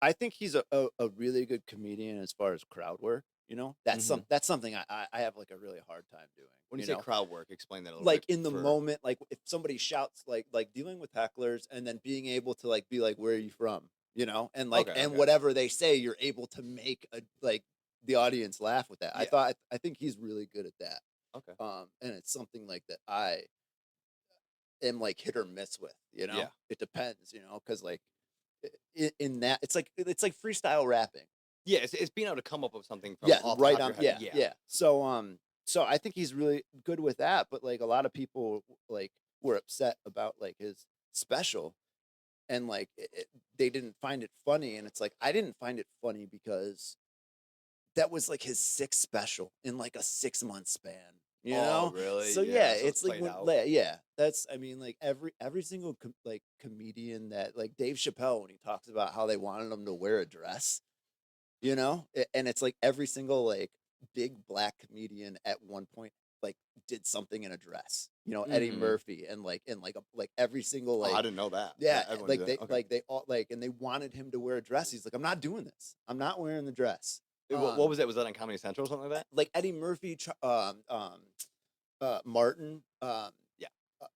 I think he's a really good comedian as far as crowd work. Hmm. That's something I have like a really hard time doing. When you say crowd work, explain that a little Like bit in the for. moment, like if somebody shouts, like dealing with hecklers, and then being able to like be like, "Where are you from?" And like Okay, and okay, whatever they say, you're able to make the audience laugh with that. yeah, I think he's really good at that. okay, And it's something like that I am like hit or miss with. yeah, It depends. Because like in that it's like freestyle rapping. yeah. It's being able to come up with something from Yeah, off the right top of on. your head. Yeah, Yeah, yeah. So I think he's really good with that. But like a lot of people like were upset about like his special, and like they didn't find it funny. And it's like I didn't find it funny because that was like his sixth special in like a 6 month span. oh really? So yeah, Yeah, so it's it's like played when out. yeah, that's I mean like every single like comedian that like Dave Chappelle when he talks about how they wanted him to wear a dress. And it's like every single like big black comedian at one point like did something in a dress. Eddie Hmm. Murphy and like every single Oh, I like didn't know that. yeah, Everyone did like that. Okay. they all like and they wanted him to wear a dress. He's like, I'm not doing this. I'm not wearing the dress. What was that? Was that on Comedy Central or something like that? Like Eddie Murphy, Martin, Yeah, uh,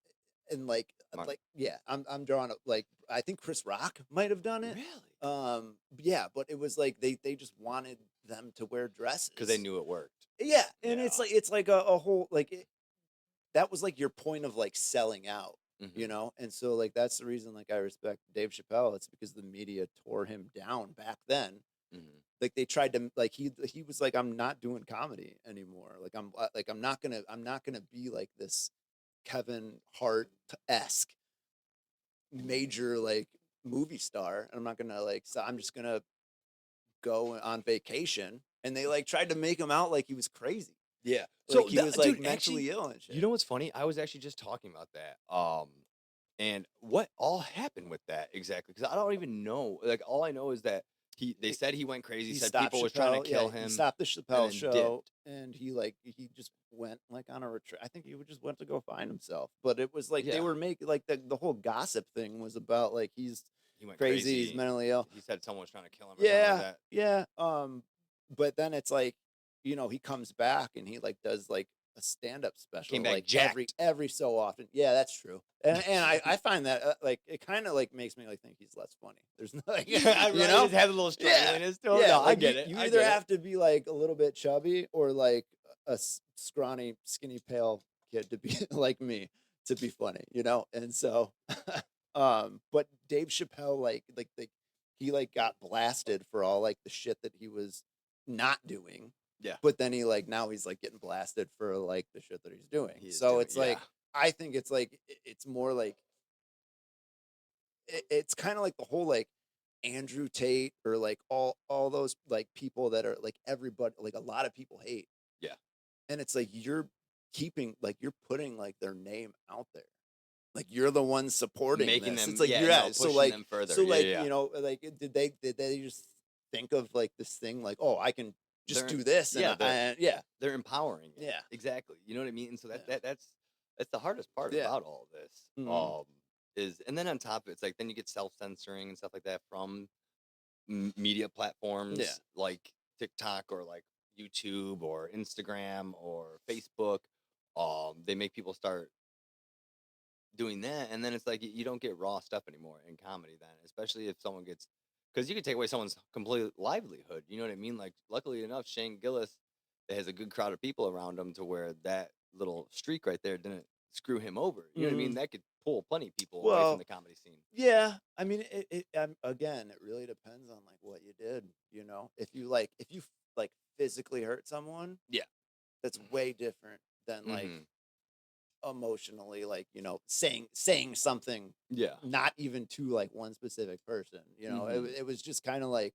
and like Martin. yeah, I'm drawing up like I think Chris Rock might have done it. Really? Yeah, but it was like they just wanted them to wear Because they dresses. knew it worked. Yeah, and Yeah. it's like a whole like that was like your point of like selling out. Hmm. And so like that's the reason like I respect Dave Chappelle. It's because the media tore him down back then. Hmm. Like they tried to like he was like, I'm not doing comedy anymore. Like I'm not gonna be like this Kevin Hart esque major like movie star. And I'm not gonna like so I'm just gonna go on vacation. And they like tried to make him out like he was crazy. Yeah. Like So, he was like dude, actually, mentally ill and you shit. know what's funny? I was actually just talking about that. And what all happened with that exactly? Because I don't even know. Like, all I know is that they said he went crazy. He Said stopped people was trying to Chappelle. Yeah, kill he him, stopped the and Chappelle then show, dipped. and he just went like on a retreat. I think he just went to go find himself. But it was like they Yeah, were making like the whole gossip thing was about like he's he went crazy, he's crazy. mentally ill. He said someone was trying to kill him or something like Yeah, that. yeah. But then it's like, he comes back and he like does like a stand-up Came special back like jacked. every so often. Yeah, that's true. And I find that like it kind of like makes me like think he's less funny. There's no like I you really know? just had a little Yeah. struggliness to him. Yeah, No, I like get you it. you I either get it. have to be like a little bit chubby or like a scrawny, skinny, pale kid to be like me to be funny. And so but Dave Chappelle like he like got blasted for all like the shit that he was not doing, Yeah, but then he like now he's like getting blasted for like the shit that he's doing. he is So doing. it's Yeah. like I think it's like it's more like it's kind of like the whole like Andrew Tate or like all those like people that are like everybody like a lot of people hate. Yeah. And it's like you're putting like their name out there. Like you're the one supporting Making this. them. It's like Yeah. you're No, at so pushing like them further. so Yeah. like Yeah. Yeah. like did they just think of like this thing like, oh, I can just They're do this yeah. and yeah. They're empowering it. Yeah. Exactly. You know what I mean? And so Yeah. that's the hardest part Yeah. about all of this. Hmm. Is and then on top of it, it's like then you get self-censoring and stuff like that from media Yeah. platforms like TikTok or like YouTube or Instagram or Facebook. They make people start doing that, and then it's like you don't get raw stuff anymore in comedy. Then, especially if someone gets, because you could take away someone's complete livelihood. You know what I mean? Like, luckily enough, Shane Gillis has a good crowd of people around him to where that little streak right there didn't screw him over. You know what I mean? Hmm. That could pull plenty of people away from Well, the comedy scene. yeah, I mean, again, it really depends on like what you did. If you like physically hurt someone, Yeah. that's way different than like Hmm. emotionally, like saying something, Yeah. not even to like one specific person. Hmm. It was just kind of like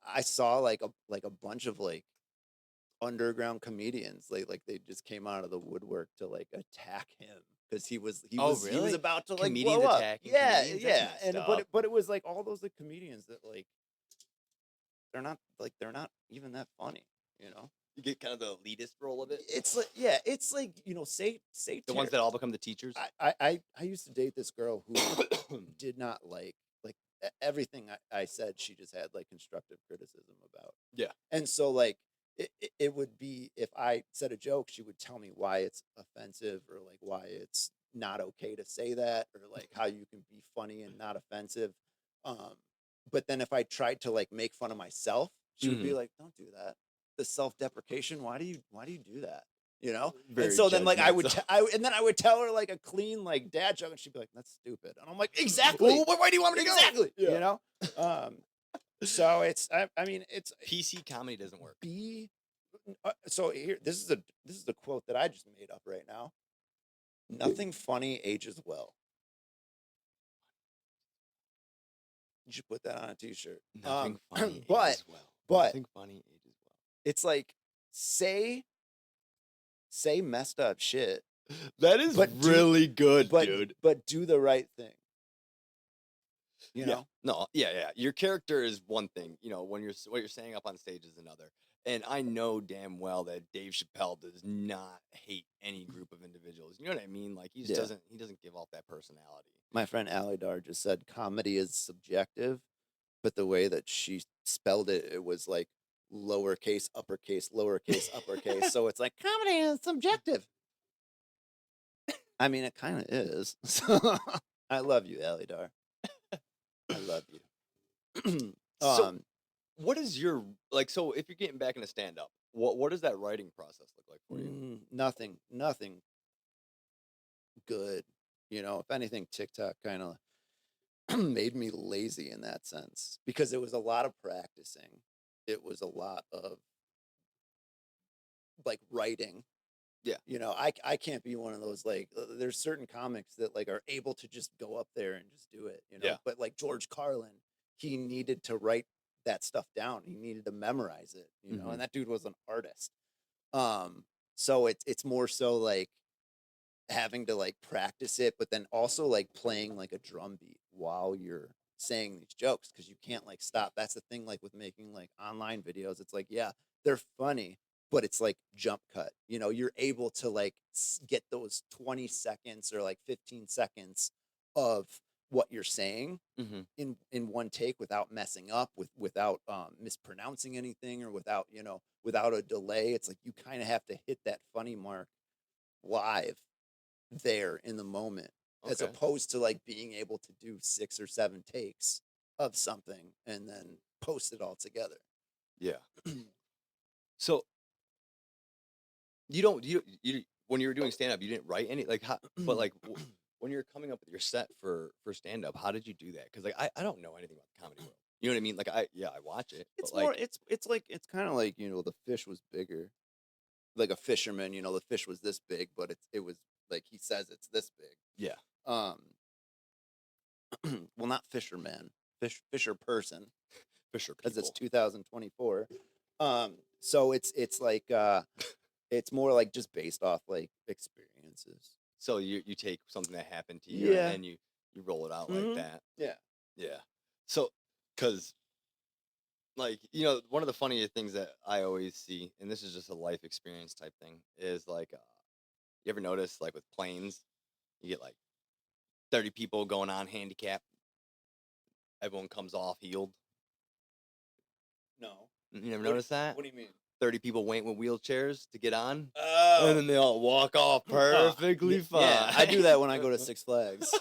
I saw like a bunch of like underground comedians, like they just came out of the woodwork to like attack him because Oh, he was really? about to like Comedians blow up. attacking Yeah, comedians? That's yeah, messed and up. but it was like all those like comedians that like they're not even that funny. You know, You get kind of the elitist role of it. it's like yeah, it's like say The ones that all become the teachers. I used to date this girl who did not like everything I said, she just had like constructive criticism about. Yeah. And so like it would be if I said a joke, she would tell me why it's offensive or like why it's not okay to say that or like how you can be funny and not offensive. Um, but then if I tried to like make fun of myself, she would be like, "Don't do that. The self-deprecation. Why do you do that?" You know? And Very so then like I would judgmental. and then I would tell her like a clean like dad joke and she'd be like, "That's stupid." And I'm like, "Exactly. Well, why do you want me to go? Exactly." Yeah. You know? So it's I mean it's PC comedy doesn't work. so here this is a quote that I just made up right now. Nothing funny ages well. You should put that on a t-shirt. Nothing funny but ages well. but Nothing funny ages well. it's like say messed up shit, That is but really good, but dude. but do the right thing. You Yeah. know? No, yeah. Your character is one thing. You know, when what you're saying up on stage is another. And I know damn well that Dave Chappelle does not hate any group of individuals. You know what I mean? Like he just Yeah. doesn't give off that personality. My friend Alidar just said comedy is subjective, but the way that she spelled it, it was like lowercase, uppercase, lowercase, uppercase. So it's like comedy is subjective. I mean, it kind of is. So I love you, Alidar. I love you. So what is your like so if you're getting back into stand up, what does that writing process look like for you? Nothing good. You know, if anything, TikTok kind of made me lazy in that sense because it was a lot of practicing. It was a lot of like writing. Yeah. You know, I can't be one of those like there's certain comics that like are able to just go up there and just do it, you know. Yeah. But like George Carlin, he needed to write that stuff down. He needed to memorize it, you know, and that dude was an artist. So it's more so like having to like practice it, but then also like playing like a drum beat while you're saying these jokes because you can't like stop. That's the thing, like with making like online videos, it's like, yeah, they're funny, but it's like jump cut. You know, you're able to like get those 20 seconds or like 15 seconds of what you're saying in one take without messing up without mispronouncing anything or without, you know, without a delay. It's like you kind of have to hit that funny mark live there in the moment as Okay. opposed to like being able to do 6 or 7 takes of something and then post it all together. Yeah. So you when you were doing stand up, you didn't write any like how, but like when you're coming up with your set for stand up, how did you do that? Because like I don't know anything about the comedy world. You know what I mean? Like I watch it. It's but, more like, it's like it's kind of like, you know, the fish was bigger. Like a fisherman, you know, the fish was this big, but it was like he says it's this big. yeah. Um well, not fisherman, fisher person, Fisher because it's people. 2024. So it's like it's more like just based off like experiences. So you take something that happened to you and you roll it out like that. Yeah. Yeah. So because like you know one of the funniest things that I always see, and this is just a life experience type thing, is like you ever notice like with planes, you get like 30 people going on handicap, everyone comes off healed. No. You never notice that? What do you mean? 30 people waiting with wheelchairs to get on, Oh. and then they all walk off perfectly fine. Yeah, I do that when I go to Six Flags.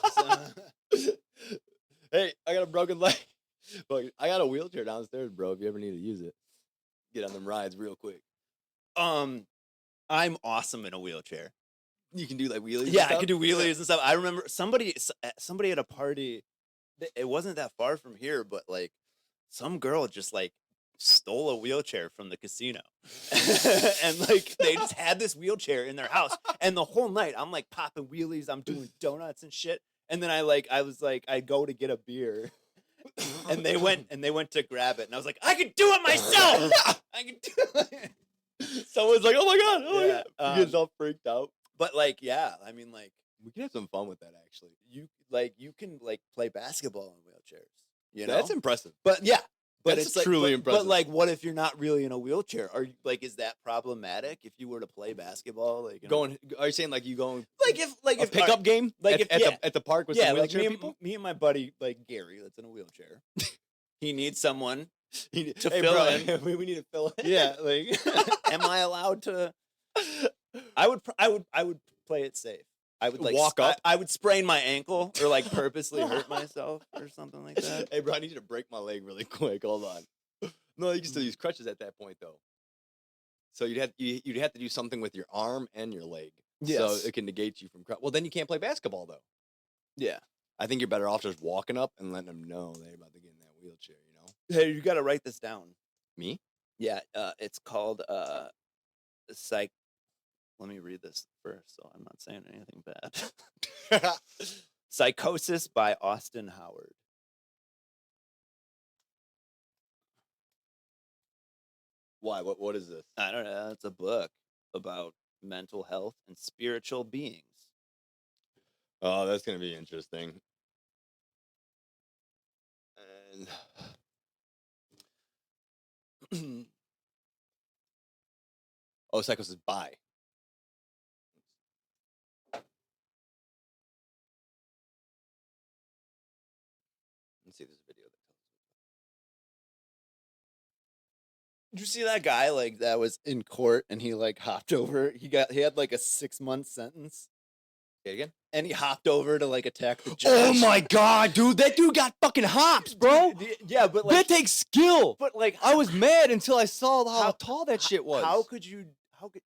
Hey, I got a broken leg. But I got a wheelchair downstairs, bro. If you ever need to use it, get on them rides real quick. I'm awesome in a wheelchair. You can do like wheelies. Yeah, I can do wheelies and stuff. I remember somebody at a party. It wasn't that far from here, but like some girl just like stole a wheelchair from the casino, and like they just had this wheelchair in their house, and the whole night I'm like popping wheelies, I'm doing donuts and shit, and then I go to get a beer. And they went to grab it, and I was like, I could do it myself. I could do it. Someone's like, oh my god, oh Yeah, my god. You get all freaked out. But like, yeah, I mean, like We can have some fun with that actually. you can like play basketball in wheelchairs. You know, That's impressive. but yeah, But That's it's like, truly but impressive. like, what if you're not really in a wheelchair? Are you like, is that problematic if you were to play basketball? Like, Are you saying like you going like a if pickup game like at, if at the park with yeah, some like wheelchair people? me and my buddy like Gary that's in a wheelchair. He needs someone to Hey, fill bro, in. we need to fill in. Yeah, like, am I allowed to? I would play it safe. I would like Walk up. I would sprain my ankle or like purposely hurt myself or something like that. Hey, bro, I need you to break my leg really quick. Hold on. No, you can still use crutches at that point, though. So you'd have to do something with your arm and your leg, so Yes. it can negate you from. Well, then you can't play basketball, though. Yeah. I think you're better off just walking up and letting them know they're about to get in that wheelchair. You know, Hey, you got to write this down. me. Yeah. It's called psych. Let me read this first, so I'm not saying anything bad. Psychosis by Austin Howard. Why? What is this? I don't know. It's a book about mental health and spiritual beings. Oh, that's gonna be interesting. And oh, psychosis by. Let's see this video. Did you see that guy like that was in court and he like hopped over? He had like a 6-month sentence Say it again. and he hopped over to like attack the judge. Oh my god, dude, that dude got fucking hops, bro. Yeah, but like that takes skill. But like I was mad until I saw how tall that shit was. How could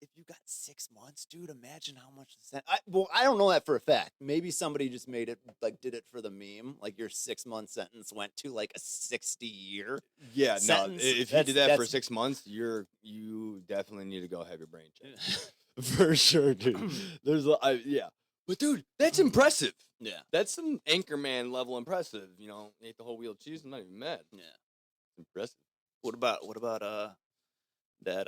if you got 6 months, dude? Imagine how much the sentence. Well, I don't know that for a fact. Maybe somebody just made it like did it for the meme. Like your 6-month sentence went to like a 60-year. Yeah, sentence. no. If you did that for 6 months, you definitely need to go have your brain checked. For sure, dude. Yeah. But dude, that's impressive. Yeah. That's some Anchorman level impressive. You know, ate the whole wheel of cheese. I'm not even mad. Yeah. Impressive. What about that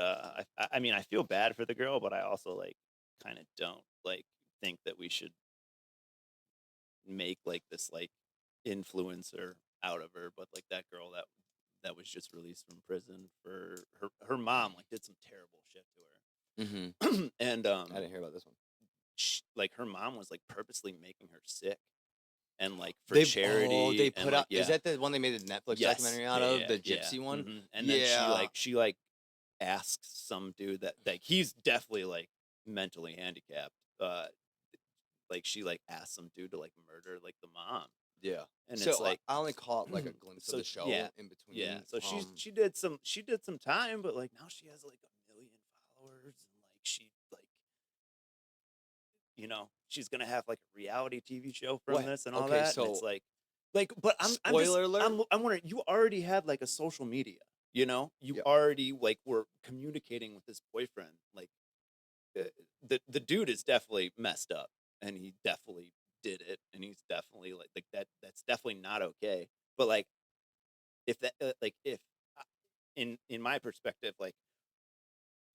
I mean I feel bad for the girl, but I also like kind of don't like think that we should make like this like influencer out of her, but like that girl that was just released from prison for her mom like did some terrible shit to her. Mm-hmm. And I didn't hear about this one. Like her mom was like purposely making her sick and like for charity. They put and, out. Like, Is that the one they made the Netflix documentary out of? The gypsy one. Mm-hmm. And then she asked some dude that like he's definitely like mentally handicapped. Like she like asked some dude to like murder like the mom. Yeah. And so it's like I only caught like a glimpse of the show in between. Yeah. So she did some time, but like now she has like 1 million followers and like she like she's gonna have like a reality TV show from this and all that. So and it's like but spoiler alert. I'm wondering, you already had like a social media, you already like were communicating with this boyfriend. Like the dude is definitely messed up and he definitely did it and he's definitely like that's definitely not okay. But like if that like if in my perspective, like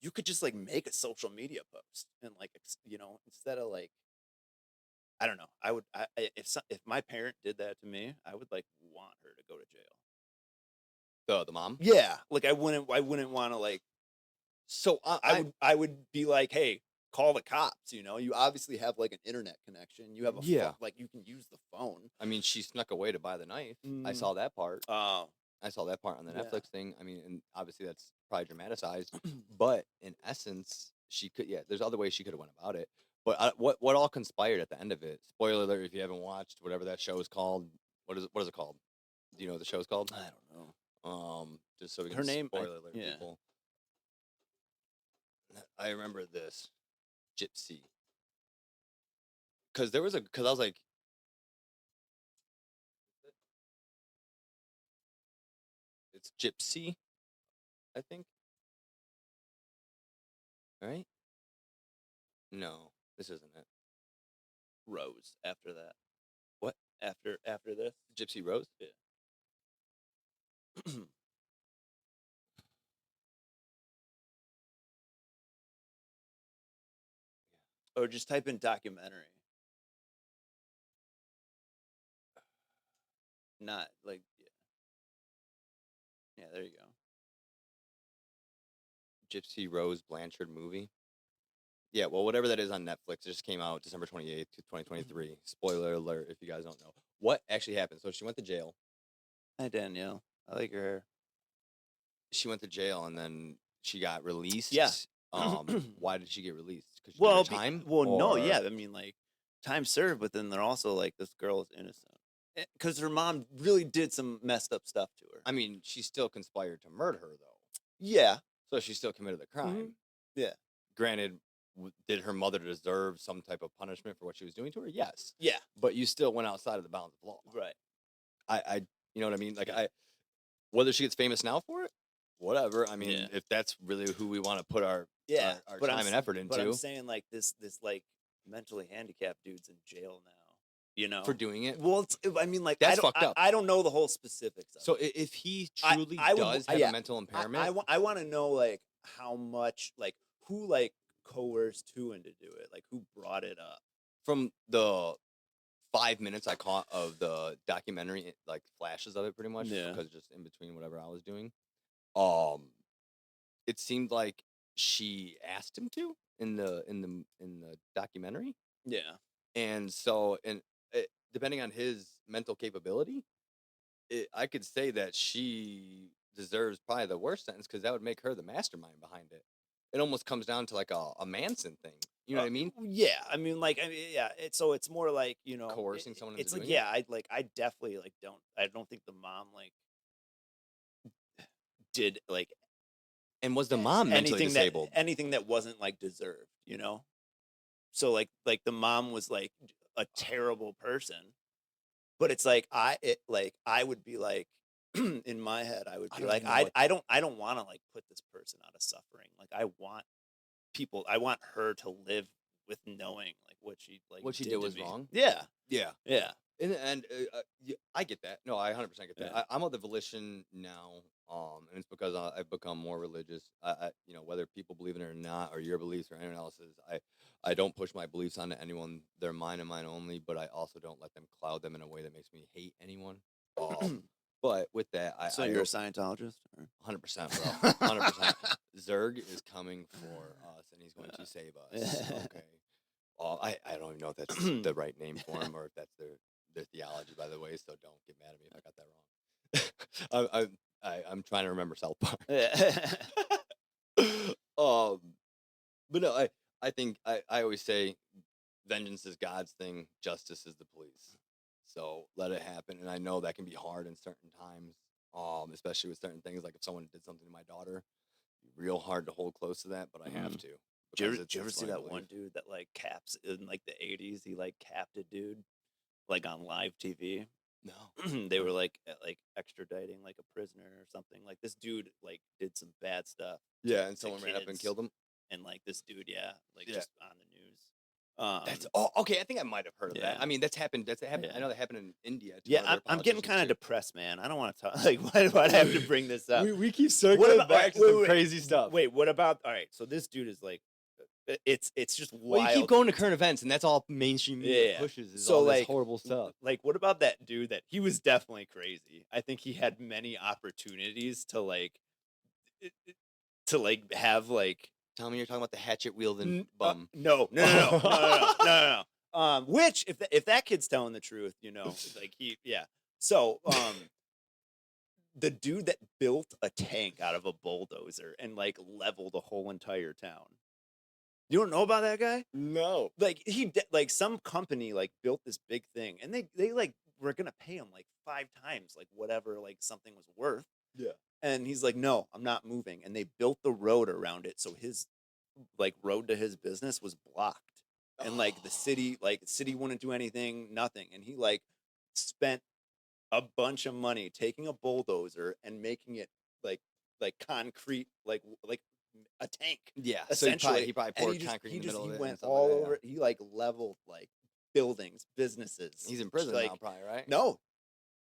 you could just like make a social media post and like instead of like I don't know. I would if my parent did that to me, I would like want her to go to jail. The mom. Yeah, like I wouldn't want to like. So I would be like, hey, call the cops. You obviously have like an internet connection. You have a like you can use the phone. I mean, she snuck away to buy the knife. I saw that part. Oh, I saw that part on the Netflix thing. I mean, and obviously that's probably dramatized, but in essence, she could. Yeah, there's other ways she could have went about it. But what all conspired at the end of it? Spoiler alert! If you haven't watched whatever that show is called, what is it called? Do you know what the show's called? I don't know. Just so we can Her name. spoiler alert people. I remember this gypsy because I was like. It's gypsy, I think. Right? No, this isn't it. Rose after that. What? After this? Gypsy Rose? Yeah. Or just type in documentary. Not like yeah, Gypsy Rose Blanchard movie. Yeah, well, whatever that is on Netflix, it just came out December 28th, 2023. Spoiler alert if you guys don't know. What actually happened? So she went to jail. Hi, Danielle. I like your hair. She went to jail and then she got Yeah. released. Why did she get released? Because she did her Well, time? no, yeah. Or I mean, like, time served, but then they're also like, this girl is innocent. Because her mom really did some messed up stuff to her. I mean, she still conspired to murder her, though. Yeah. So she still committed the crime. Yeah. Granted, did her mother deserve some type of punishment for what she was doing to her? Yes. Yeah. But you still went outside of the bounds of law. Right. You know what I mean? Like, Yeah. whether she gets famous now for it, whatever. I mean, Yeah. if that's really who we want to put our But time and effort into. But I'm saying, like, this like mentally handicapped dude's in jail now. You know, for doing it. Well, I mean, like, That's fucked up. I don't know the whole specifics of So it. if he truly does have a mental impairment, I want to know, like, how much, like, who, like, coerced who into do it, like, who brought it up. From the 5 minutes I caught of the documentary, like flashes of it, pretty much, Yeah. because just in between whatever I was doing, it seemed like she asked him to in the documentary. Yeah. And so, depending on his mental capability, I could say that she deserves probably the worst sentence because that would make her the mastermind behind it. It almost comes down to like a Manson thing. You know what I mean? Yeah, I mean, like, yeah. It's more like, you know, Coercing someone into It's like, doing yeah, I definitely, like, I don't think the mom, like, did, like, And was the mom mentally disabled? anything that wasn't, like, deserved, you know. So, like the mom was, like, a terrible person, but it's like I would be like, in my head, I would I be don't like, even know what I don't want to, like, put this person out of suffering. Like, I want her to live with knowing, like, what she did to was me. wrong? Yeah, Yeah. yeah, And I get that. No, I 100% get that. Yeah. I'm of the volition now, and it's because I've become more religious. Whether people believe in it or not, or your beliefs or anyone else's, I don't push my beliefs onto anyone. They're mine and mine only. But I also don't let them cloud them in a way that makes me hate anyone. But with that, So you're a Scientologist? 100%, bro. 100%. Zerg is coming for us, and he's going to save us. Okay. I don't even know if that's the right name for him or if that's their theology, by the way. So don't get mad at me if I got that wrong. I'm trying to remember South Park. But no, I think I always say vengeance is God's thing, justice is the police. So let it happen, and I know that can be hard in certain times, especially with certain things. Like if someone did something to my daughter, real hard to hold close to that, but I have to. Did you ever see that one dude that, like, caps in, like, the 80s? He, like, capped a dude, like, on live TV. No. They were, like, extraditing, like, a prisoner or something. Like, this dude, like, did some bad stuff. Yeah, and someone ran up and killed him. And, like, this dude, Yeah. just on the news. That's okay. I think I might have heard of that. I mean, that's happened. Yeah. I know that happened in India. Too, Yeah, I'm getting kind of depressed, man. I don't want to talk. Like, why do I have to bring this up? we keep circling back to some crazy stuff. Wait, what about? All right, so this dude is like, it's just wild. Well, you keep going to current events, and that's all mainstream media pushes. Is all this horrible stuff. Like, what about that dude that he was definitely crazy? I think he had many opportunities to have, like. Tell me you're talking about the hatchet wielding bum. No. Which, if that kid's telling the truth, you know, like So, the dude that built a tank out of a bulldozer and, like, leveled a whole entire town. You don't know about that guy? No. Like, like, some company, like, built this big thing, and they like were gonna pay him, like, 5 times, like, whatever, like, something was worth. Yeah. And he's like, no, I'm not moving. And they built the road around it, so his, like, road to his business was blocked. And, like, the city wouldn't do anything, nothing. And he, like, spent a bunch of money taking a bulldozer and making it like concrete, like a tank. Yeah, essentially. So he probably poured concrete in the middle of it. He went all over. He, like, leveled, like, buildings, businesses. He's in prison now, probably, right? No,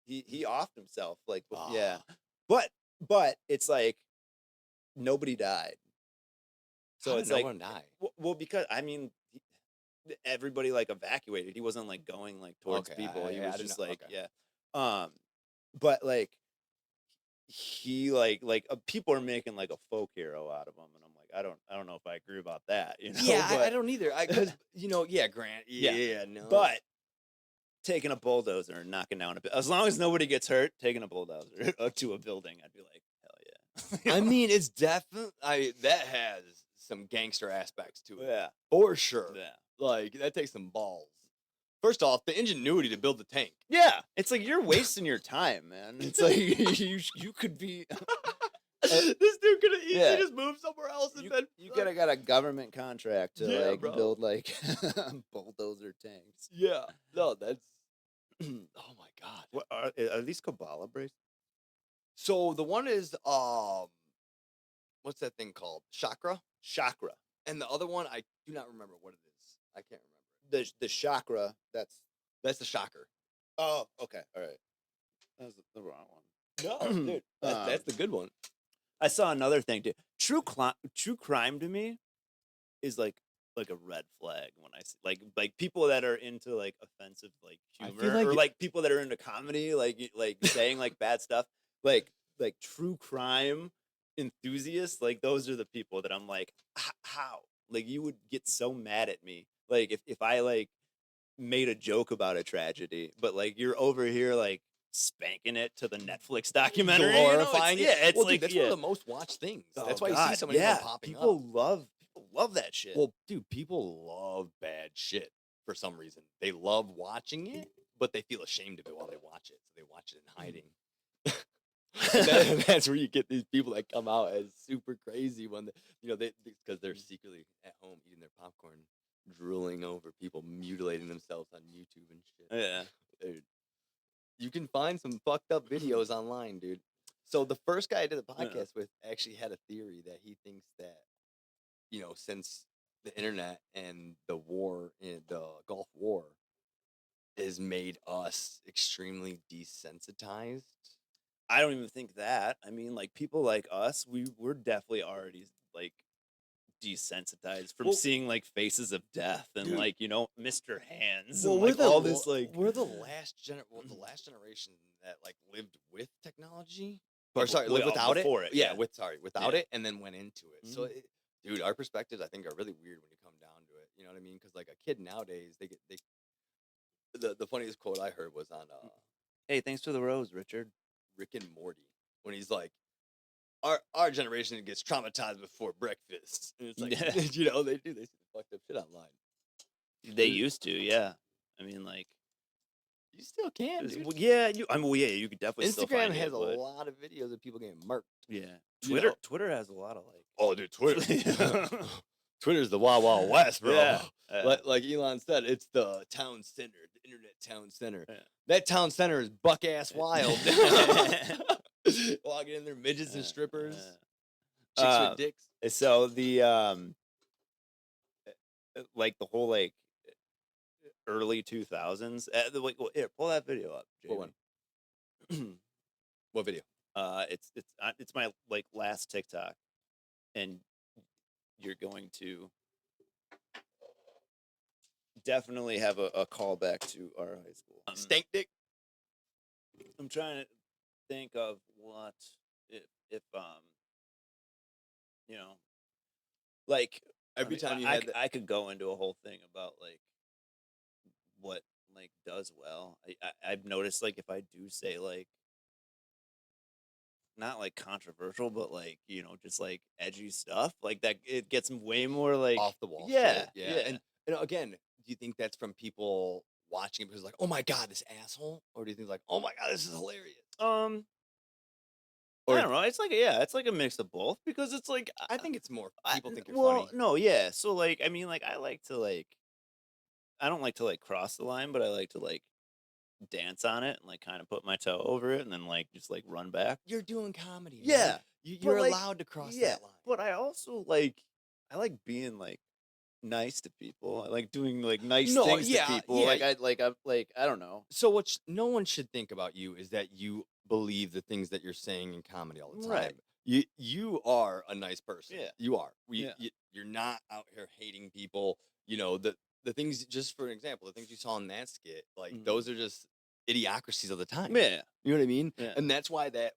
he offed himself. Like, yeah, but it's like nobody died. So it's like, died? Well, because I mean, everybody, like, evacuated. He wasn't, like, going, like, towards people. He was just like, but, like, he, like people are making, like, a folk hero out of him, and I'm I don't know if I agree about that, you know. Yeah, I But don't either. Because Grant. Yeah, no. but taking a bulldozer and knocking down as long as nobody gets hurt, taking a bulldozer to a building, I'd be like, hell yeah. You I know? mean, it's definitely that has some gangster aspects to it. Yeah. For sure. Yeah. Like, that takes some balls. First off, the ingenuity to build the tank. Yeah, it's like you're wasting your time, man. It's like you could be. This dude could have easily Yeah. just moved somewhere else and been. You could have got a government contract to Yeah, like bro. build like bulldozer tanks. Yeah. No, that's. Oh my god. What are these Kabbalah bracelets? So the one is what's that thing called? Chakra. Chakra. And the other one, I do not remember what it is. I can't remember. The chakra. That's the shocker. oh okay, all right. That was the wrong one. No, dude, that's the good one. I saw another thing too. True crime to me is like a red flag when I see like people that are into like offensive like I humor feel like or like people that are into comedy like saying like bad stuff like true crime enthusiasts, like those are the people that I'm like, how like you would get so mad at me like if I like made a joke about a tragedy, but like you're over here like spanking it to the Netflix documentary, Glorifying it. Yeah, it's Well, like dude, that's one of the most watched things. Oh, That's why you see God, so many of them yeah, popping up. people love that shit. Well, dude, people love bad shit for some reason. They love watching it, but they feel ashamed of it while they watch it, so they watch it in hiding. That's where you get these people that come out as super crazy when they because they're secretly at home eating their popcorn, drooling over people mutilating themselves on YouTube and shit. Yeah. Dude, you can find some fucked up videos online, dude. So the first guy I did the podcast with actually had a theory that he thinks that, since the internet and the war in the Gulf War has made us extremely desensitized. I don't even think that. I mean, like people like us, we're definitely already like desensitized from seeing like faces of death and dude, like Mr. Hands well, and like all this like we're the last generation that like lived with technology, or sorry, lived without it. Yeah, without it, and then went into it. So, dude, our perspectives I think are really weird when you come down to it. You know what I mean? Because like a kid nowadays, the funniest quote I heard was on hey, thanks for the rose, Richard. Rick and Morty, when he's like, our generation gets traumatized before breakfast. And it's like, they see the fucked up shit online. They used to, yeah. I mean, like, you still can, dude. Yeah, you could definitely still find Instagram has it, a lot of videos of people getting murked. Yeah. Twitter has a lot of like. Oh, dude, Twitter. Twitter's the Wild Wild West, bro. Yeah. Like Elon said, it's the town center, the internet town center. Yeah. That town center is buck ass wild. Walking in there, midgets and strippers, chicks with dicks. So the like the whole like early 2000s. Here, pull that video up. Jamie. What one? What video? It's my like last TikTok, and you're going to definitely have a callback to our high school. Stank dick. I'm trying to think of what if like every time you I could go into a whole thing about like what like does well. I've noticed like if I do say like not like controversial, but like just like edgy stuff like that, it gets way more like off the wall. Yeah. And again, do you think that's from people watching it because like, oh my god, this asshole, or do you think like, oh my god, this is hilarious? Or, I don't know. It's like a mix of both because it's like I think it's more people think you're funny. No, yeah. So like I mean like I don't like to like cross the line, but I like to like dance on it and like kind of put my toe over it and then like just like run back. You're doing comedy. Yeah. Man. You're allowed to cross that line. But I also like being like nice to people. I like doing like nice things to people. Yeah. I don't know. So what no one should think about you is that you believe the things that you're saying in comedy all the time. Right. You are a nice person. Yeah. You are. You're not out here hating people. The things, just for an example, the things you saw in that skit, like those are just idiocracies of the time. Yeah. You know what I mean? Yeah. And that's why that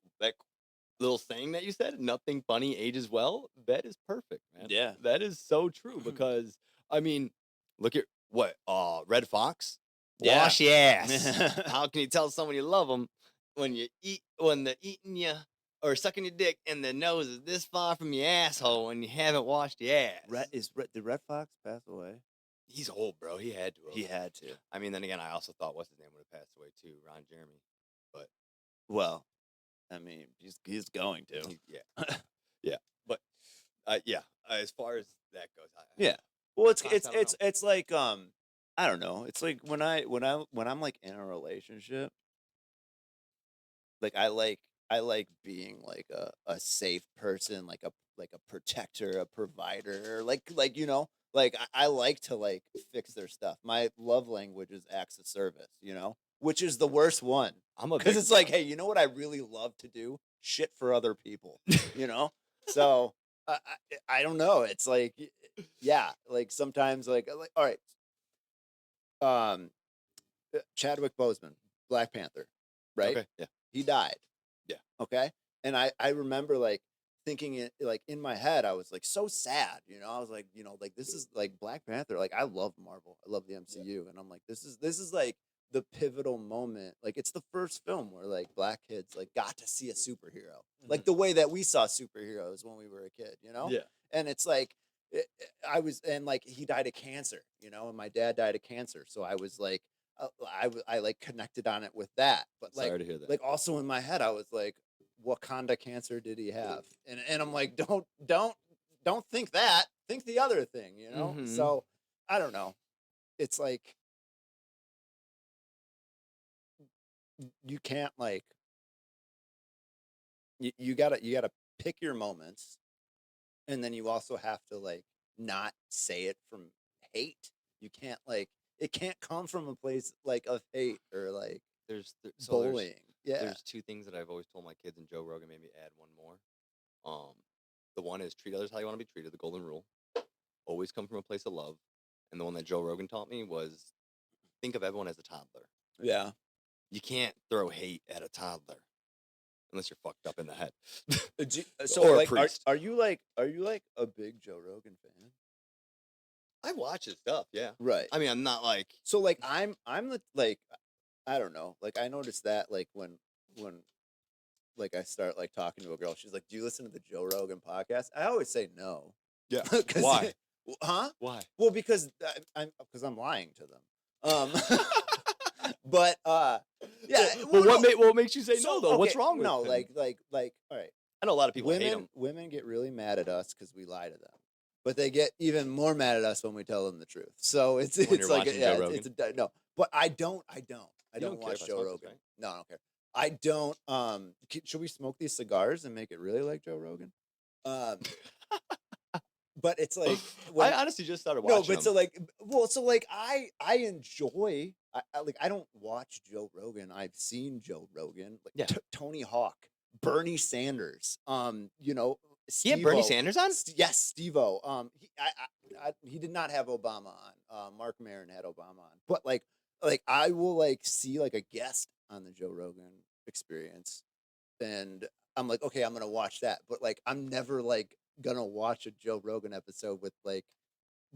little saying that you said, nothing funny ages well, that is perfect, man. Yeah. That is so true because I mean, look at what Red Fox. Yeah. Wash your ass. How can you tell someone you love them when they're eating you or sucking your dick and the nose is this far from your asshole and you haven't washed your ass? Did Red Fox pass away? He's old, bro. He had to. He had to. I mean, then again, I also thought what's his name would have passed away too, Ron Jeremy. But Well, I mean, he's going to. yeah, yeah. But yeah, as far as that goes, Yeah. Well, I don't know. it's like I don't know. It's like when I'm like in a relationship, like I like being like a safe person, like a protector, a provider, like you know, like I like to like fix their stuff. My love language is acts of service, you know, which is the worst one I'm a because big it's like, hey, you know what I really love to do? Shit for other people, you know. So I don't know. It's like, yeah, like sometimes like all right, um, Chadwick Boseman, Black Panther, right? okay. Yeah. He died. Yeah. Okay. And I remember like thinking it like in my head, I was like so sad, you know. I was like, you know, like this is like Black Panther. Like I love Marvel. I love the MCU. And I'm like, this is like the pivotal moment. Like it's the first film where like black kids like got to see a superhero. Like the way that we saw superheroes when we were a kid, you know? Yeah. And it's like I was and like he died of cancer, you know, and my dad died of cancer. So I was like I like connected on it with that. But like Sorry to hear that. like also in my head I was like Wakanda cancer did he have? And I'm like don't think that. Think the other thing, you know? Mhm. So I don't know. It's like you can't like you gotta pick your moments and then you also have to like not say it from hate. You can't like it can't come from a place like of hate or like bullying. Yeah. There's two things that I've always told my kids, and Joe Rogan made me add one more. The one is treat others how you want to be treated, the golden rule. Always come from a place of love. And the one that Joe Rogan taught me was think of everyone as a toddler. Yeah. You can't throw hate at a toddler unless you're fucked up in the head. So Or a like priest. are you like a big Joe Rogan fan? I watch his stuff, yeah. Right. I mean, I'm not like So like I'm the like I don't know. Like I noticed that like when like I start like talking to a girl, she's like, "Do you listen to the Joe Rogan podcast?" I always say no. yeah. 'Cause- Why? Huh? Why? Well, because I'm lying to them. But yeah. Well, well, no. what makes you say So, no though? What's okay, wrong with no? him? Like all right. I know a lot of people hate him. Women get really mad at us because we lie to them, but they get even more mad at us when we tell them the truth. So it's you're like watching yeah, Joe it's no. But I don't don't care watch if I Joe smoke this, Rogan. right? No, I don't care. I don't. Should we smoke these cigars and make it really like Joe Rogan? But it's like I honestly just started watching. no, but him. so like, well, so like I enjoy. I don't watch Joe Rogan. I've seen Joe Rogan, like Yeah. Tony Hawk, Bernie Sanders. You know, He had Bernie Steve-O. Sanders on? Yes, Steve-O. He did not have Obama on. Mark Maron had Obama on, but like I will like see like a guest on the Joe Rogan Experience, and I'm like, okay, I'm gonna watch that. But like, I'm never like gonna watch a Joe Rogan episode with like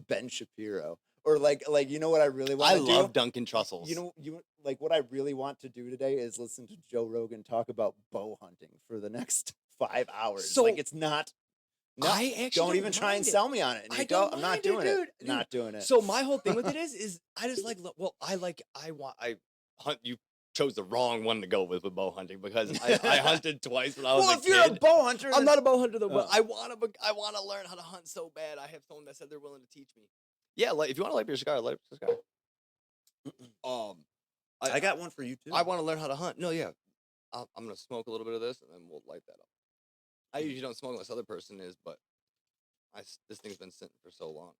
Ben Shapiro or like you know what I really want I to do? love Duncan Trussell's. You like what I really want to do today is listen to Joe Rogan talk about bow hunting for the next 5 hours. So, like it's not. No, I actually don't even try and mind it. sell me on it. I Nico. don't I'm mind not doing it, it. Not doing it. So my whole thing with it is I just like I hunt. You chose the wrong one to go with bow hunting because I hunted twice when I was well, a if kid. you're a bow hunter, I'm not a bow hunter though, but Oh. I want to learn how to hunt so bad. I have someone that said they're willing to teach me. Yeah, like if you want to light up your cigar, light up your cigar. I got one for you too. I want to learn how to hunt. No, yeah, I'm gonna smoke a little bit of this and then we'll light that up. I usually don't smoke unless other person is, but this thing's been sitting for so long.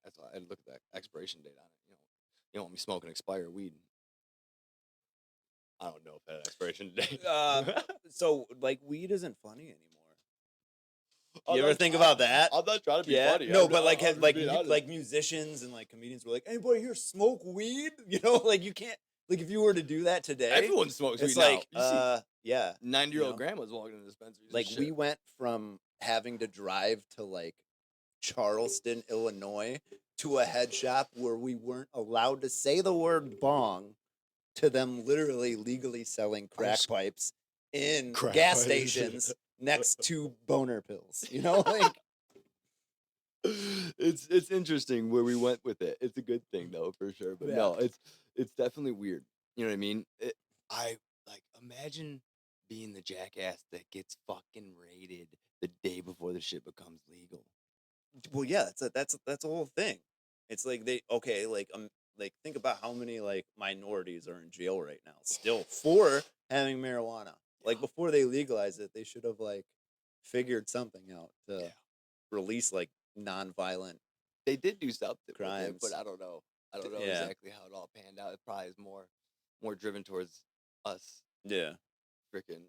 That's why I look at the expiration date on it. You don't want me smoking expired weed. I don't know if that expiration date. So like weed isn't funny anymore. I'm You ever not think trying- about that? I'm not trying to be funny. No, I'm but not- like I'm just being honest. like musicians and like comedians were like, "Anybody here smoke weed?" You know, like you can't like if you were to do that today, everyone smokes it's weed like now. You see yeah, 90-year-old know? grandmas walking in the dispensaries. like we went from having to drive to like Charleston, Illinois, to a head shop where we weren't allowed to say the word bong, to them literally legally selling crack pipes in Crack gas pipes. stations next to boner pills. You know, like It's interesting where we went with it. It's a good thing though, for sure. But Yeah. no, it's definitely weird. You know what I mean? I like imagine being the jackass that gets fucking raided the day before the shit becomes legal. well, yeah, that's a whole thing. It's like like think about how many like minorities are in jail right now still for having marijuana. Like Yeah. before they legalize it, they should have like figured something out to Yeah. release like nonviolent They did do something with it, crimes. but I don't know. I don't know Yeah. exactly how it all panned out. It probably is more driven towards us Yeah. freaking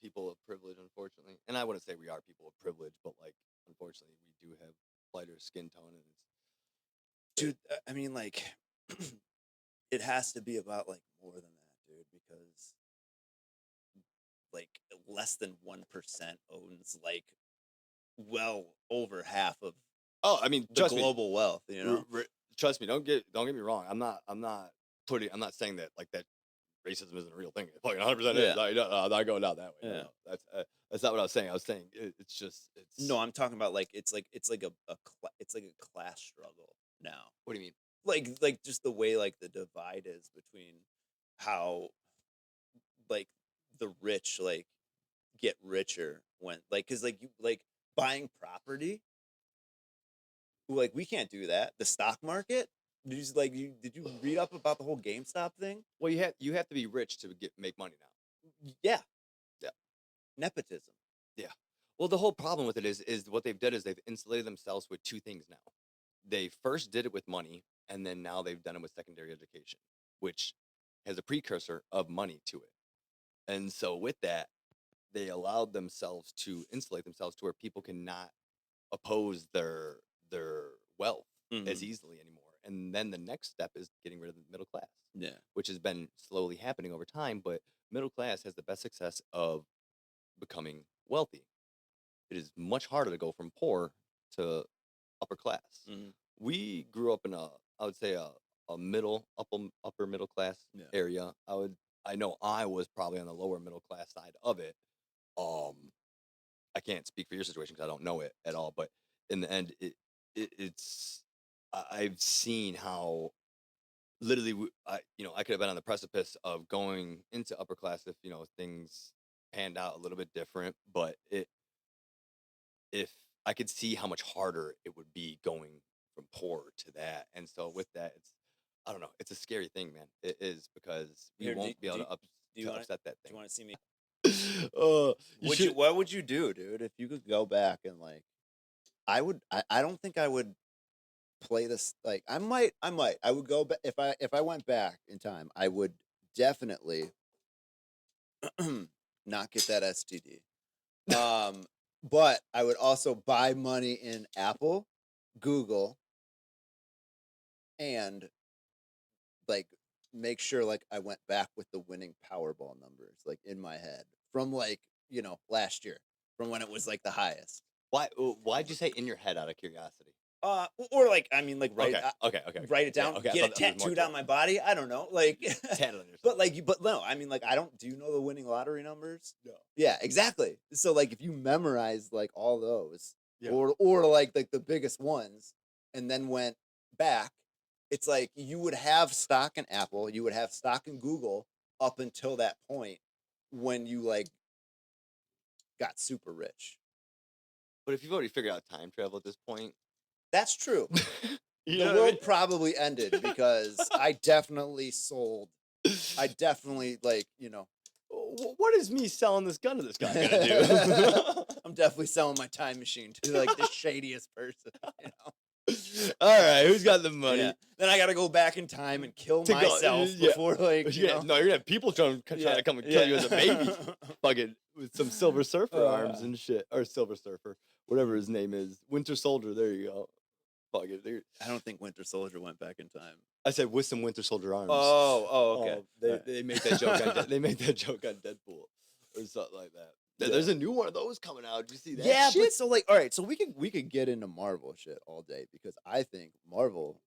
people of privilege, unfortunately. And I wouldn't say we are people of privilege, but like unfortunately we do have lighter skin tone and it's Dude, I mean like it has to be about like more than that, dude, because like less than 1% owns like well over half of oh, I mean, the trust me, global wealth, you know? trust me. Don't get me wrong. I'm not saying that like that racism isn't a real thing. It fucking 100% is. Yeah. I'm not going down that way. Yeah. No. That's not what I was saying. I was saying it's just it's. No, I'm talking about like it's like it's like a class struggle now. What do you mean? Like just the way like the divide is between how like the rich like get richer when like cuz like you like buying property, like we can't do that. The stock market, did you read up about the whole GameStop thing? Well, you have to be rich to make money now. Yeah. Yeah. Nepotism. Yeah. Well, the whole problem with it is what they've done is they've insulated themselves with two things now. They first did it with money, and then now they've done it with secondary education, which has a precursor of money to it. And so with that, they allowed themselves to insulate themselves to where people cannot oppose their wealth as Mhm. easily anymore. And then the next step is getting rid of the middle class, Yeah. which has been slowly happening over time. But middle class has the best success of becoming wealthy. It is much harder to go from poor to upper class. Mhm. We grew up in I would say a upper middle class Yeah. area. I know I was probably on the lower middle class side of it. I can't speak for your situation because I don't know it at all. But in the end, it's I've seen how literally I could have been on the precipice of going into upper class if things panned out a little bit different. But if I could see how much harder it would be going from poor to that, and so with that, I don't know, it's a scary thing, man. It is because we Here, won't be able to do you want upset that do thing. you want to see me? You should. What would you do, dude, if you could go back and like I don't think I would play this like I would go back if I went back in time, I would definitely not get that STD. But I would also buy money in Apple, Google, and like make sure like I went back with the winning Powerball numbers like in my head from like, last year, from when it was like the highest. Why'd you say in your head out of curiosity? Or like I mean like write Okay. write it Yeah, down, okay, I get thought it that there was more tattooed to on it. my body. I don't know, like Tatted on yourself. but no, I mean like I don't. Do you know the winning lottery numbers? No. Yeah, exactly. So like if you memorize like all those, Yeah. or like the biggest ones, and then went back, it's like you would have stock in Apple, you would have stock in Google up until that point when you like got super rich. But if you've already figured out time travel at this point, That's true. you The know world what I mean? probably ended because I definitely sold. I definitely like. What is me selling this gun to this guy gonna do? I'm definitely selling my time machine to like the shadiest person. All right, who's got the money? Yeah. Then I got to go back in time and kill To go- myself yeah. before like. No, you're gonna have people trying to come and kill you as a baby, fucking with some Silver Surfer arms and shit, or Silver Surfer, whatever his name is, Winter Soldier. There you go. Fuck it. I don't think Winter Soldier went back in time. I said with some Winter Soldier arms. Oh, okay. They make that joke. They make that joke on Deadpool or something like that. There's a new one of those coming out. Did you see that? Yeah, shit? but so like, all right, so we could get into Marvel shit all day because I think Marvel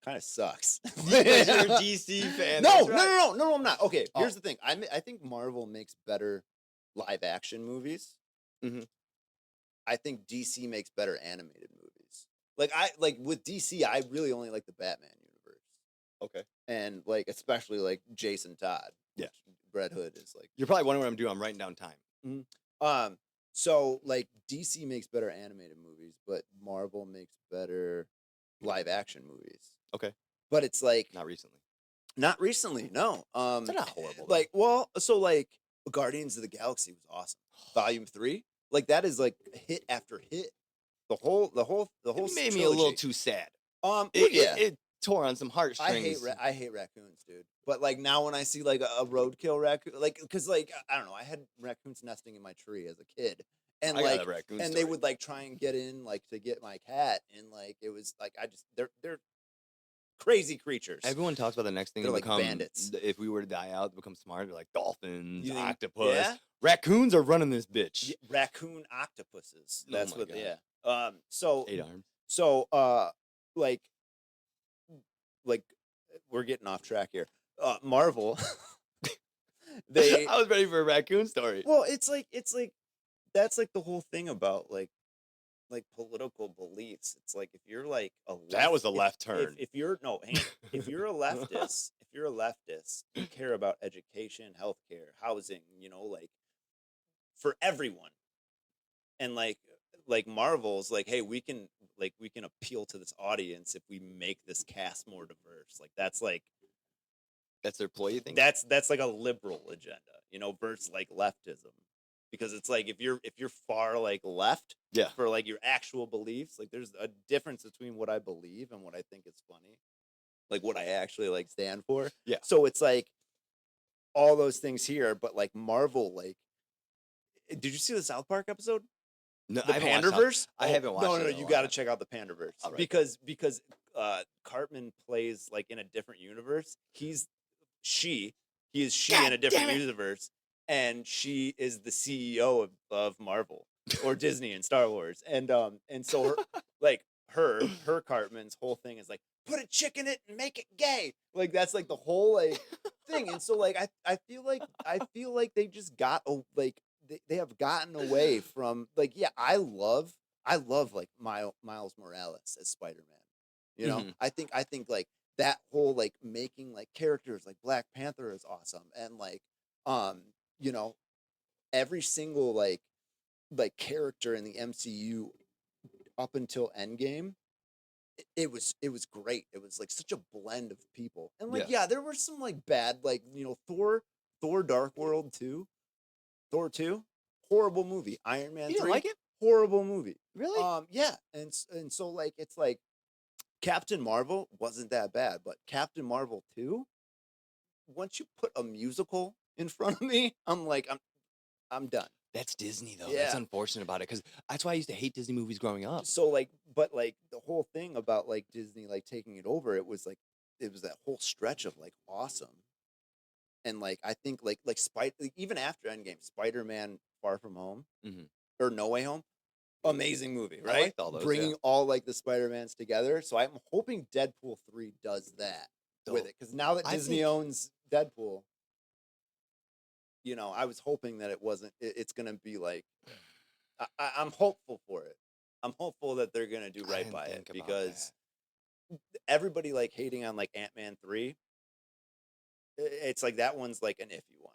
kind of sucks. Because you're a DC fan. No, that's no, right. no, no, no, I'm not. Okay, here's Oh. the thing. I think Marvel makes better live action movies. Mhm. I think DC makes better animated movies. Like with DC, I really only like the Batman universe. Okay. And like especially like Jason Todd. Yeah. Which Red Hood is like. You're probably wondering what I'm doing. I'm writing down time. So like DC makes better animated movies, but Marvel makes better live action movies. Okay. But it's like Not recently. not recently, no. They're not horrible, though. Like, well, so like Guardians of the Galaxy was awesome. Volume 3, like that is like hit after hit. The whole It made me a little too sad. Well, It, yeah. it tore on some heartstrings. I hate raccoons, dude. But like now when I see like a roadkill raccoon, like because like I don't know, I had raccoons nesting in my tree as a kid, and I got like a raccoon and story. they would like try and get in like to get my cat, and like it was like they're crazy creatures. Everyone talks about the next thing They're to like become bandits. If we were to die out, to become smart, they're like dolphins, You think- octopus. yeah? Raccoons are running this bitch. Yeah, raccoon octopuses. Oh That's my what. God. Yeah. So 8 arms. so like we're getting off track here. Marvel. They. I was ready for a raccoon story. Well, it's like that's like the whole thing about like political beliefs. It's like if you're like a That was a if- left turn. If you're no, hang on. If you're a leftist, you care about education, healthcare, housing. You know, like for everyone. And like Marvel's like, hey, we can appeal to this audience if we make this cast more diverse. Like that's like That's their ploy, you think? that's like a liberal agenda, you know, versus like leftism. Because it's like if you're far like left Yeah. for like your actual beliefs, like there's a difference between what I believe and what I think is funny. Like what I actually like stand for. Yeah. So it's like all those things here, but like Marvel, like did you see the South Park episode? No, The I haven't watched Panderverse? I haven't watched No, it no, in a you while. got to check out the Panderverse All right. because Cartman plays like in a different universe. He is she God in a different damn it. universe, and she is the CEO of Marvel or Disney and Star Wars, and so her, like her Cartman's whole thing is like put a chick in it and make it gay. Like that's like the whole like thing, and so like I feel like they just got like. They have gotten away from like I love like Miles Morales as Spider-Man. You know, Mhm. I think like that whole like making like characters like Black Panther is awesome, and like you know, every single like character in the MCU up until Endgame, it was great. It was like such a blend of people, and like Yeah. there were some like bad like Thor Dark World 2. Thor 2, horrible movie. Iron Man You 3, didn't like it? horrible movie. Really? Yeah, and so like it's like Captain Marvel wasn't that bad, but Captain Marvel 2, once you put a musical in front of me, I'm like I'm done. That's Disney, though. That's Yeah. unfortunate about it, because that's why I used to hate Disney movies growing up. So like but like the whole thing about like Disney like taking it over, it was that whole stretch of like awesome. And like I think like even after Endgame, Spider-Man Far From Home Mhm. or No Way Home, amazing movie, I right? liked all those, Bringing yeah. all like the Spider-Mans together. So I'm hoping Deadpool 3 does that with So, it, because now that I Disney think- owns Deadpool, you know, I was hoping that it's gonna be like I'm hopeful for it. I'm hopeful that they're gonna do I right didn't by it, think about because everybody like hating on like Ant-Man 3. It's like that one's like an iffy one.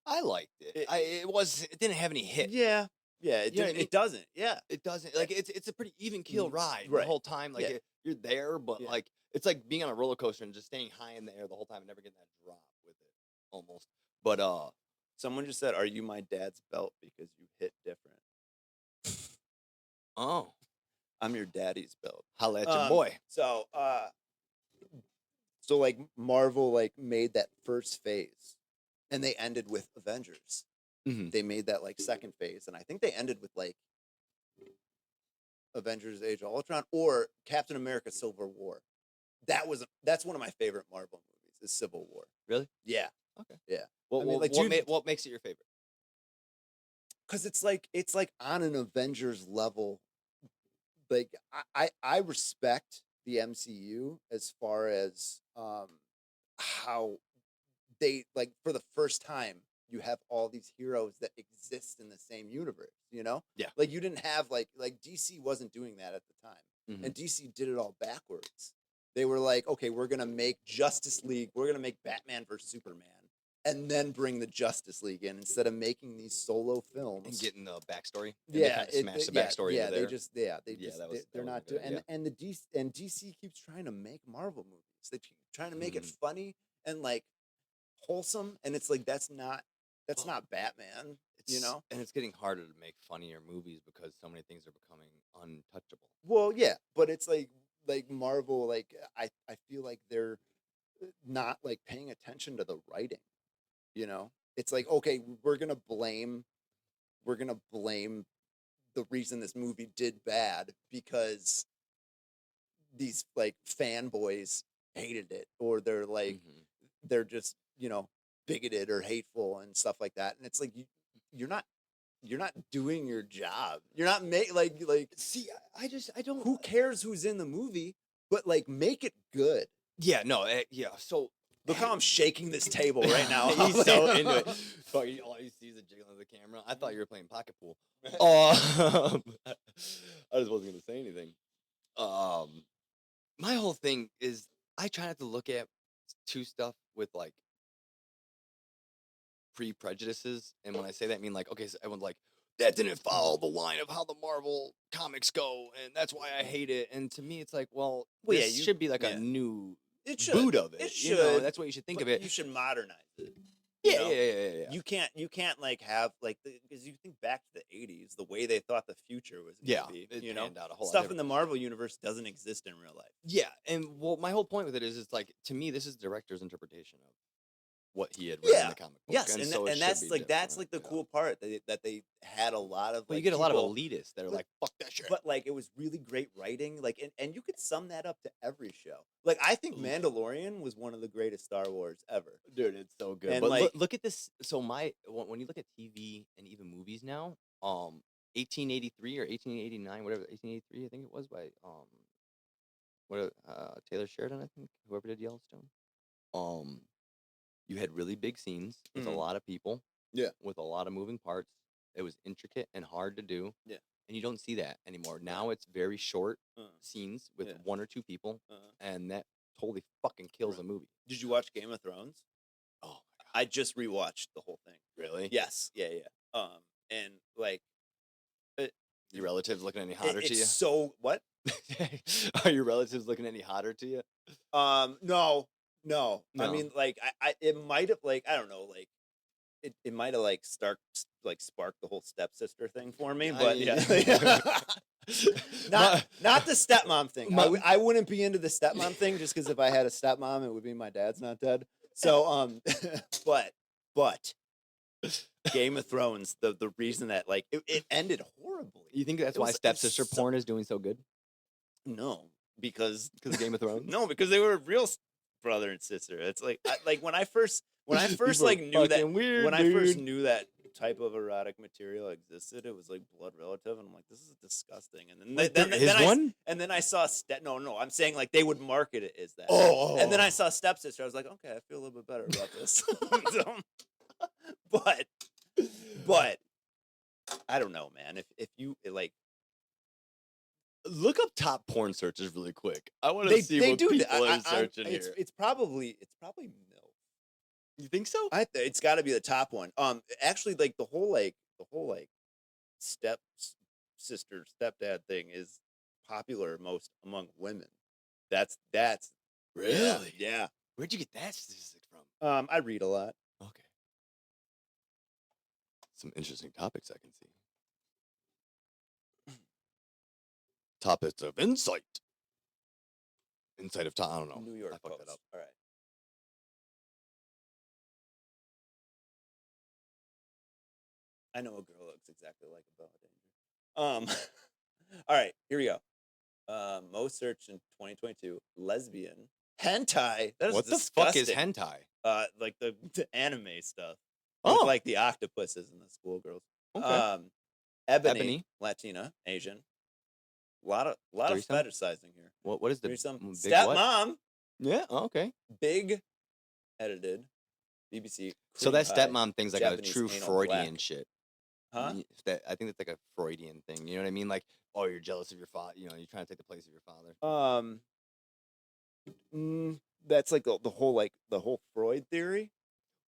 I liked it. It didn't have any hits. Yeah, it You know what I didn't- mean? it doesn't. Yeah, It doesn't, like, it's a pretty even keel ride right. the whole time. Like Yeah. you're there, but Yeah. like it's like being on a roller coaster and just staying high in the air the whole time and never getting that drop with it, almost. But someone just said, "Are you my dad's belt because you hit different?" oh, I'm your daddy's belt. holla at your boy. So like Marvel like made that first phase, and they ended with Avengers. Mhm. They made that like second phase, and I think they ended with like Avengers: Age of Ultron or Captain America: Civil War. That's one of my favorite Marvel movies. Is Civil War. Really? Yeah. Okay. Yeah. What, I mean, what, like, what, dude- what makes it your favorite? because it's like on an Avengers level. Like I respect the MCU as far as how they like for the first time you have all these heroes that exist in the same universe, you know? Yeah. Like you didn't have like DC wasn't doing that at the time. Mhm. And DC did it all backwards. They were like, okay, we're gonna make Justice League, we're gonna make Batman versus Superman, and then bring the Justice League in instead of making these solo films And getting the backstory. And they yeah, kind of smash the yeah, backstory yeah. into They there. just, That they're not wasn't doing, good. Yeah. and the DC keeps trying to make Marvel movies. They keep trying to make it Mhm. funny and like wholesome, and it's like that's Well, not Batman, you know. and it's getting harder to make funnier movies because so many things are becoming untouchable. Well, yeah, but it's like Marvel, like I feel like they're not like paying attention to the writing, you know. It's like okay, we're gonna blame the reason this movie did bad because these like fanboys hated it or Mhm. they're just bigoted or hateful and stuff like that and it's like you're not you're not doing your job you're not like See, I don't. who cares who's in the movie but like make it good. Yeah, no, yeah. So Look how I'm shaking this table right now. he's so into it. Fucking all you see is a jiggle of the camera. I thought you were playing pocket pool. I just wasn't gonna say anything. Um, my whole thing is I try not to look at two stuff with like pre-prejudices, and when I say that, I mean like okay, so everyone's like that didn't follow the line of how the Marvel comics go, and that's why I hate it. And to me, it's like, well, Well, yeah, this should be like a yeah, new it should boot of it it. should That's what you should think but of it. you should modernize it. Yeah, yeah, yeah, yeah, yeah. You can't like have like because you think back to the 80s the way they thought the future was going Yeah, to be it you know panned out a whole lot stuff in different. the Marvel universe doesn't exist in real life. Yeah, and well, my whole point with it is, it's like to me, this is the director's interpretation of what he had read in Yeah, the comic book, yes, and and so it should that's be like different. the cool part that they had a lot of Well, you like get a lot of people elitists that are but like, "Fuck that shit." but like it was really great writing like and you could sum that up to every show like I think Oof. Mandalorian was one of the greatest Star Wars ever Dude, it's so good. and But like look at this. So when you look at TV and even movies now, 1883 or 1889, whatever, 1883, I think it was by Taylor Sheridan, I think, whoever did Yellowstone. Um, you had really big scenes with a mhm, lot of people, yeah with a lot of moving parts. It was intricate and hard to do, yeah and you don't see that anymore. yeah Now it's very short uh, scenes with yeah one or two people, uh, and that totally fucking kills right. a movie. Did you watch Game of Thrones? Oh my god, I just rewatched the whole thing. really? Yes, yeah. And like it, Your relatives looking any hotter to it's you? so what? Are your relatives looking any hotter to you? No, no. I No. mean, like, it might have, like, I don't know, like, it might have, like, sparked the whole stepsister thing for me, I but yeah, mean, not the stepmom thing. my, I wouldn't be into the stepmom thing just because if I had a stepmom, it would be my dad's not dead. So, but Game of Thrones, the reason that like it ended horribly. you think that's It why was stepsister so, porn is doing so good? no, because Because of Game of Thrones? no, because they were real brother and sister. It's like like when I first People are like knew that fucking weird, when I first dude. knew that type of erotic material existed, it was like blood relative, and I'm like, this is disgusting. And then Wait, there is one? and then I saw no, I'm saying like they would market it as that. Oh, And then I saw stepsister. I was like, okay, I feel a little bit better about this. So, but but I don't know, man. If you like, look up top porn searches really quick. I want to see they what do. people are searching here. It's probably MILF. You think so? It's got to be the top one. Actually, like the whole step sister stepdad thing is popular most among women. That's Really? yeah. Where'd you get that statistic from? I read a lot. Okay. Some interesting topics I can see. Topics of insight. Insight of time. I don't know. New York I fucked Post. that up. All right. I know a girl that looks exactly like a Bella Danger. All right, here we go. Most searched in 2022, lesbian hentai. That is What the disgusting. fuck is hentai? Like the anime stuff. Oh, With like the octopuses and the schoolgirls. Okay. Ebony, Ebony Latina, Asian. A lot of threesome. fetishizing here. What is the Threesome. big what? Stepmom, Yeah. Okay. big edited BBC So cream that pie, stepmom thing's like a Japanese true anal Freudian black. shit. Huh? That I think that's like a Freudian thing. You know what I mean? Like, oh, you're jealous of your father. You know, you're trying to take the place of your father. Um, that's like the whole Freud theory.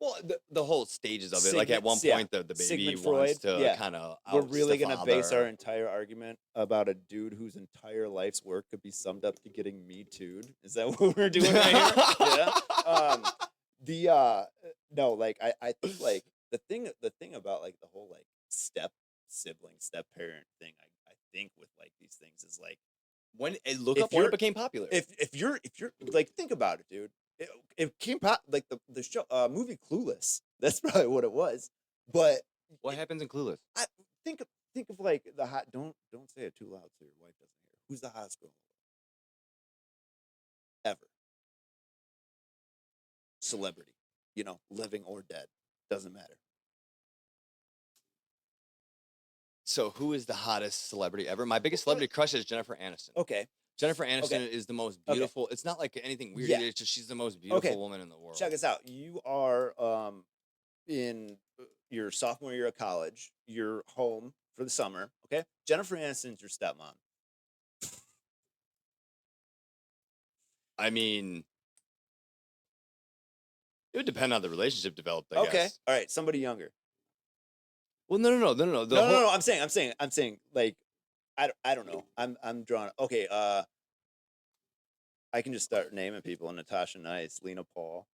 Well, the whole stages of it. Like at one Yeah, point, the baby Sigmund wants Freud. to Yeah, kind of we're oust really the gonna base our father. entire argument about a dude whose entire life's work could be summed up to getting me too'd. Is that what we're doing right here? Yeah. No, like I think like the thing about like the whole like step sibling, step parent thing, I think with like these things is like Look if up when you're it became popular. if you're like think about it, dude. It came like the show movie Clueless. That's probably what it was. But What happens in Clueless? I think of like the hot. Don't say it too loud so your wife doesn't hear. Who's the hottest girl ever? Celebrity, living or dead, doesn't matter. So who is the hottest celebrity ever? My biggest celebrity crush is Jennifer Aniston. Okay, Jennifer Aniston is the most beautiful. It's not like anything weird. Yeah. It's just she's the most beautiful woman in the world. check us out. You are in your sophomore year of college. You're home for the summer. Okay, Jennifer Aniston's your stepmom. I mean, it would depend on the relationship developed. I Okay, guess. all right, somebody younger. Well, no. No. I'm saying like I don't know. I'm drawing. Okay, I can just start naming people: Natasha Nice, Lena Paul,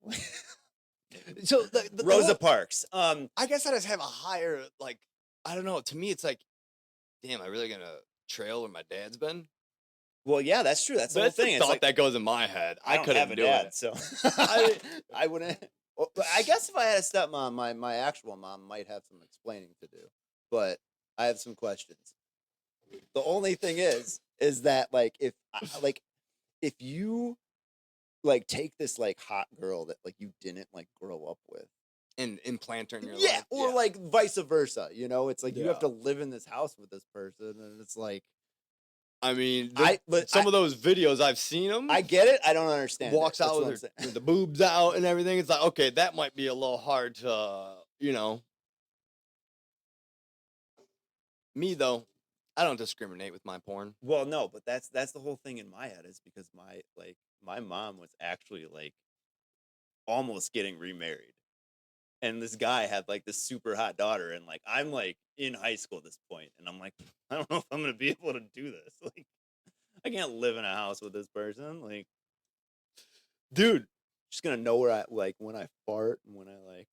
So Rosa Parks. I guess I just have a higher like. I don't know. To me, it's like, damn, I really gonna trail where my dad's been. Well, yeah, that's true. That's the whole That's the thing. thought It's like that goes in my head. I don't couldn't have a do dad, it. so I wouldn't. Well, but I guess if I had a stepmom, my actual mom might have some explaining to do. But I have some questions. The only thing is that like if you like take this like hot girl that like you didn't like grow up with, And implant her in your yeah, life. or like vice versa, it's like you have Yeah. to live in this house with this person, and it's like I mean, but some of those videos I've seen them. I get it. I don't understand. Walks out with the boobs out and everything. It's like, okay, that might be a little hard to, Me though, I don't discriminate with my porn. Well, no, but that's the whole thing in my head is because my mom was actually like almost getting remarried. And this guy had like this super hot daughter, and like I'm like in high school at this point, and I'm like, I don't know if I'm gonna be able to do this. Like, I can't live in a house with this person. Like, Dude, just gonna know where I like when I fart and when I like.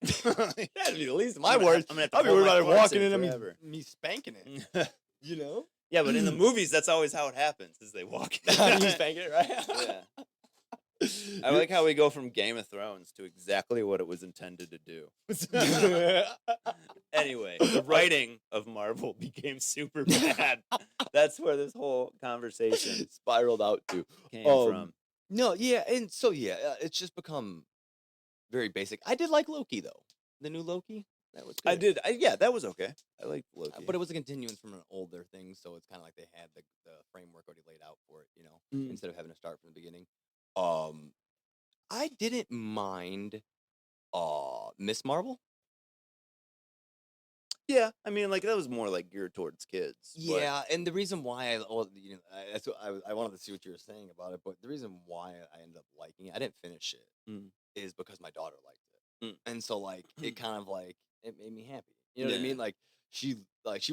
that'd be the least of my I'm gonna worries. I'm gonna have to I'll be hold worried my about it farts walking in and forever. me spanking it. You know? Yeah, but in the movies, that's always how it happens: is they walk in. You spanking it, right? Yeah. I like how we go from Game of Thrones to exactly what it was intended to do. Anyway, the writing of Marvel became super bad. That's where this whole conversation spiraled out to. came from. No, yeah, and so it's just become very basic. I did like Loki though. The new Loki. That was good. I did. Yeah, that was okay. I liked Loki. But it was a continuance from an older thing, so it's kind of like they had the framework already laid out for it, instead of having to start from the beginning. I didn't mind Miss Marvel. Yeah, I mean, like that was more like geared towards kids. Yeah, and the reason why that's what I wanted to see what you were saying about it, but the reason why I ended up liking it, I didn't finish it, is because my daughter liked it, and so like it kind of like it made me happy. You know what I mean? Like she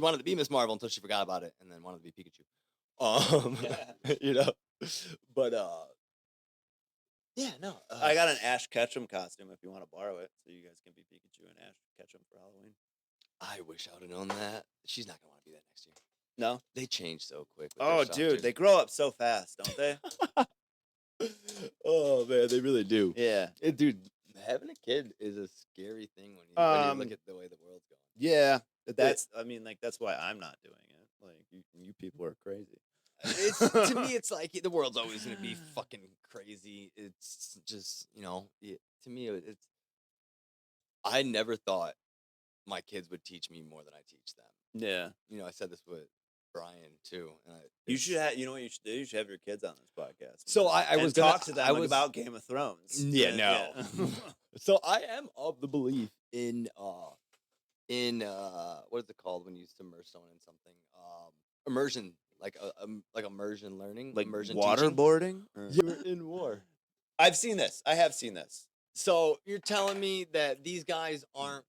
wanted to be Miss Marvel until she forgot about it, and then wanted to be Pikachu. But yeah, no. I got an Ash Ketchum costume if you want to borrow it, so you guys can be Pikachu and Ash Ketchum for Halloween. I wish I would have known that. She's not gonna want to be that next year. No, they change so quick. Oh, dude, they grow up so fast, don't they? Oh man, they really do. Yeah, dude, having a kid is a scary thing when you look at the way the world's going. Yeah, I mean, like that's why I'm not doing it. Like you people are crazy. To me, it's like the world's always gonna be fucking crazy. It's just to me, it's. I never thought my kids would teach me more than I teach them. Yeah. You know, I said this with Brian too. And You should have. You know what you should do? You should have your kids on this podcast. So man, I and was gonna. talk to them I like, was about Game of Thrones. Yeah, And- no. So I am of the belief in what is it called when you submerge someone in something? Immersion, like immersion learning, like immersion teaching. waterboarding. You're in war. I've seen this. I have seen this. So you're telling me that these guys aren't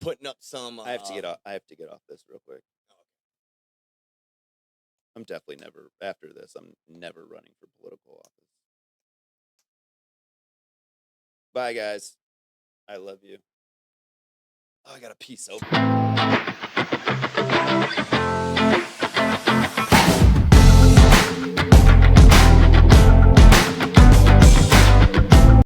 putting up some? I have to get off. I have to get off this real quick. I'm definitely never after this. I'm never running for political office. Bye, guys. I love you. Oh, I got a pee so bad.